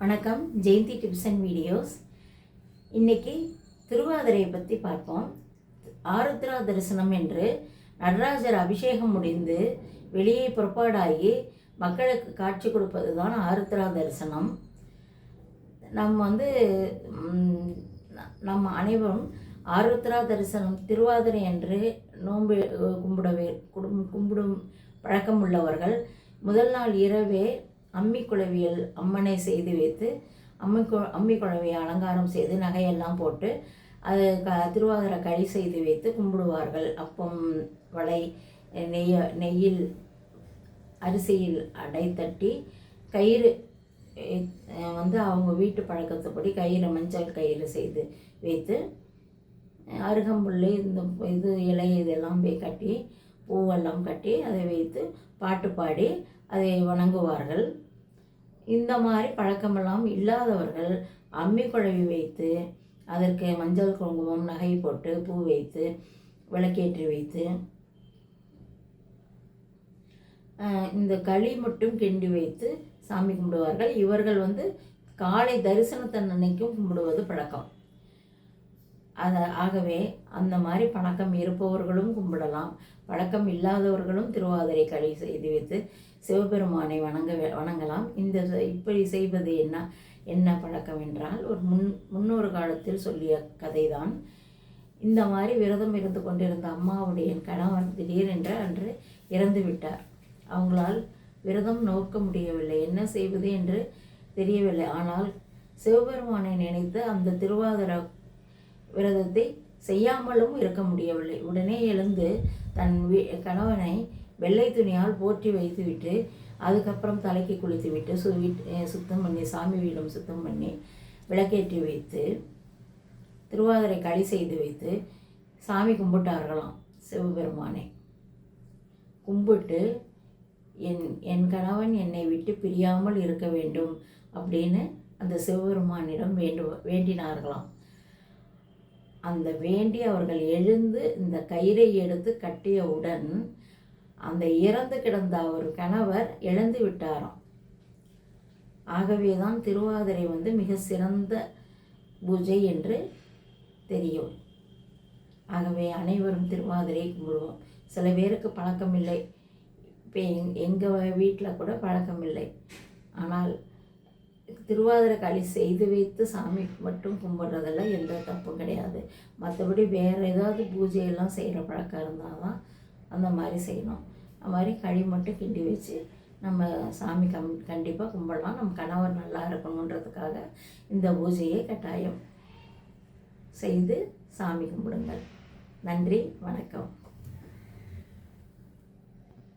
வணக்கம். Jayanthi tips and videos. இன்றைக்கி திருவாதிரையை பற்றி பார்ப்போம். ஆருத்ரா தரிசனம் என்று நடராஜர் அபிஷேகம் முடிந்து வெளியே புறப்பாடாகி மக்களுக்கு காட்சி கொடுப்பது தான் ஆருத்ரா தரிசனம். நம்ம அனைவரும் ஆருத்ரா தரிசனம் திருவாதிரை என்று நோன்பு கும்பிடும் பழக்கம் உள்ளவர்கள் முதல் நாள் இரவே அம்மி குழவியல் அம்மனை செய்து வைத்து அம்மி குழவியை அலங்காரம் செய்து நகையெல்லாம் போட்டு அது திருவாதிரை களி செய்து வைத்து கும்பிடுவார்கள். அப்பம் வளை நெய்யில் அரிசியில் அடை தட்டி கயிறு அவங்க வீட்டு பழக்கத்துப்படி கயிறு மஞ்சள் கயிறு செய்து வைத்து அருகம்புல் இந்த இலை இதெல்லாம் போய் கட்டி பூவெல்லாம் கட்டி அதை வைத்து பாட்டு பாடி அதை வணங்குவார்கள். இந்த மாதிரி பழக்கமெல்லாம் இல்லாதவர்கள் அம்மி குழவி வைத்து அதற்கு மஞ்சள் குங்குமம் நகை போட்டு பூ வைத்து விளக்கேற்றி வைத்து இந்த களி மட்டும் கிண்டி வைத்து சாமி கும்பிடுவார்கள். இவர்கள் காலை தரிசனத்தன்னைக்கும் கும்பிடுவது பழக்கம். ஆகவே அந்த மாதிரி பழக்கம் இருப்பவர்களும் கும்பிடலாம். பழக்கம் இல்லாதவர்களும் திருவாதிரை களி செய்து வைத்து சிவபெருமானை வணங்கலாம். இப்படி செய்வது என்ன பழக்கம் என்றால் ஒரு முன்னொரு காலத்தில் சொல்லிய கதைதான். இந்த மாதிரி விரதம் இருந்து கொண்டிருந்த அம்மாவுடைய கணவன் திடீரென்று அன்று இறந்து விட்டார். அவங்களால் விரதம் நோக்க முடியவில்லை, என்ன செய்வது என்று தெரியவில்லை. ஆனால் சிவபெருமானை நினைத்து அந்த திருவாதிரை விரதத்தை செய்யாமலும் இருக்க முடியவில்லை. உடனே எழுந்து தன் கணவனை வெள்ளை துணியால் போற்றி வைத்துவிட்டு அதுக்கப்புறம் தலைக்கு குளித்து விட்டு சுத்தம் பண்ணி சாமி வீடும் சுத்தம் பண்ணி விளக்கேற்றி வைத்து திருவாதிரை களி செய்து வைத்து சாமி கும்பிட்டார்களாம். சிவபெருமானை கும்பிட்டு என் கணவன் என்னை விட்டு பிரியாமல் இருக்க வேண்டும் அப்படின்னு அந்த சிவபெருமானிடம் வேண்டினார்களாம். அந்த வேண்டி அவர்கள் எழுந்து இந்த கயிறை எடுத்து கட்டியவுடன் அந்த இறந்து கிடந்த அவர் கணவர் எழுந்து விட்டாராம். ஆகவே தான் திருவாதிரை மிக சிறந்த பூஜை என்று தெரியும். ஆகவே அனைவரும் திருவாதிரை கும்பிடுவோம். சில பேருக்கு பழக்கம் இல்லை. இப்போ எங்கள் வீட்டில் கூட பழக்கம் இல்லை. ஆனால் திருவாதிரை களி செய்து வைத்து சாமி மட்டும் கும்பிட்றதெல்லாம் எந்த தப்பும் கிடையாது. மற்றபடி வேறு ஏதாவது பூஜையெல்லாம் செய்கிற பழக்கம் இருந்தால் தான் அந்த மாதிரி செய்யணும். அந்த மாதிரி களி மட்டும் கிண்டி வச்சு நம்ம சாமி கண்டிப்பாக கும்பிடலாம். நம்ம கணவர் நல்லா இருக்கணுன்றதுக்காக இந்த பூஜையை கட்டாயம் செய்து சாமி கும்பிடுங்கள். நன்றி, வணக்கம்.